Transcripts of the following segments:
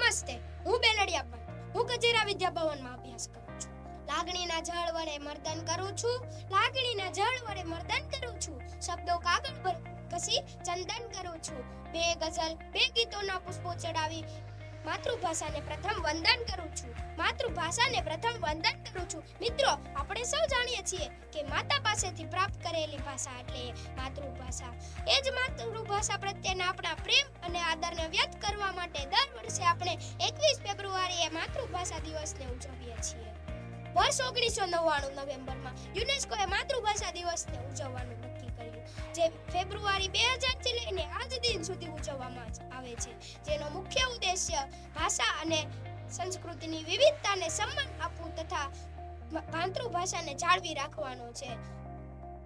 નમસ્તે, હું બેલડિયા પણ. હું ગજેરા વિદ્યાભવનમાં અભ્યાસ કરું છું. લાગણીના જળ વડે મર્દન કરું છું. લાગણીના જળ વડે મર્દન કરું છું. શબ્દો કાગળ પર ઘસી ચંદન કરું છું. બે ગઝલ, બે ગીતોના પુષ્પો ચડાવી માતૃભાષાને પ્રથમ વંદન કરું છું. માતૃભાષાને પ્રથમ વંદન કરું છું. મિત્રો, આપણે સૌ જાણીએ છીએ કે માતા પાસેથી પ્રાપ્ત કરેલી ભાષા એટલે માતૃભાષા. એ જ માતૃભાષા પ્રત્યેના આપણા પ્રેમ અને આદરને વ્યક્ત કરવા માટે દર વર્ષે આપણે 21 ફેબ્રુઆરીએ માતૃભાષા દિવસને ઉજવીએ છીએ. વર્ષ 1999 નવેમ્બરમાં યુનેસ્કોએ માતૃભાષા દિવસને ઉજવવાનું નક્કી કર્યું, જે ફેબ્રુઆરી 2000 થી લઈને આજ દિન સુધી ઉજવવામાં આવે છે. જેનો મુખ્ય ઉદ્દેશ્ય ભાષા અને સંસ્કૃતિની વિવિધતાને સન્માન આપવું તથા માતૃભાષાને જાળવી રાખવાનો છે.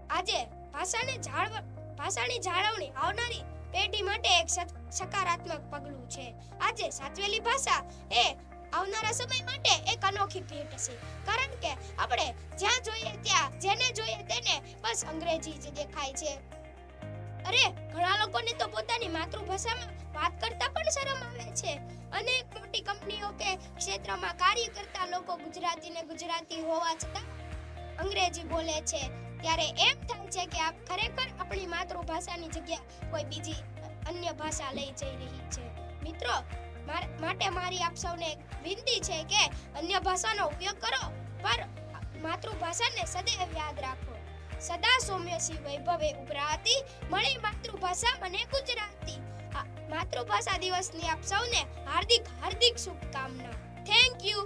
આજે ભાષાની જાળવણી આવનારી પેઢી માટે એક સકારાત્મક પગલું છે. આજે સાચવેલી ભાષા એ આવનારા સમય માટે એક અનોખી ભેટ છે, કારણ કે આપણે જ્યાં જોઈએ ત્યાં જેને જોઈએ તેને બસ અંગ્રેજી જ દેખાય છે. અરે, ઘણા લોકોને તો પોતાની માતૃભાષામાં વાત કરતા પણ શરમ આવે છે. અનેક મોટી કંપનીઓ કે ક્ષેત્રમાં કાર્ય કરતા લોકો ગુજરાતી હોવા છતાં અંગ્રેજી બોલે છે. ત્યારે એમ થાય છે કે આ ખરેખર આપણી માતૃભાષાની જગ્યા કોઈ બીજી અન્ય ભાષા લઈ જઈ રહી છે. મિત્રો, માટે મારી આપ સૌને વિનંતી છે કે અન્ય ભાષાનો ઉપયોગ કરો, પર માતૃભાષાને સદૈવ યાદ રાખો. સદા સૌમ્યસી વૈભવે ઉભરાતી મળી માતૃભાષા મને ગુજરાતી. માતૃભાષા દિવસની આપ સૌને હાર્દિક શુભકામના. Thank you.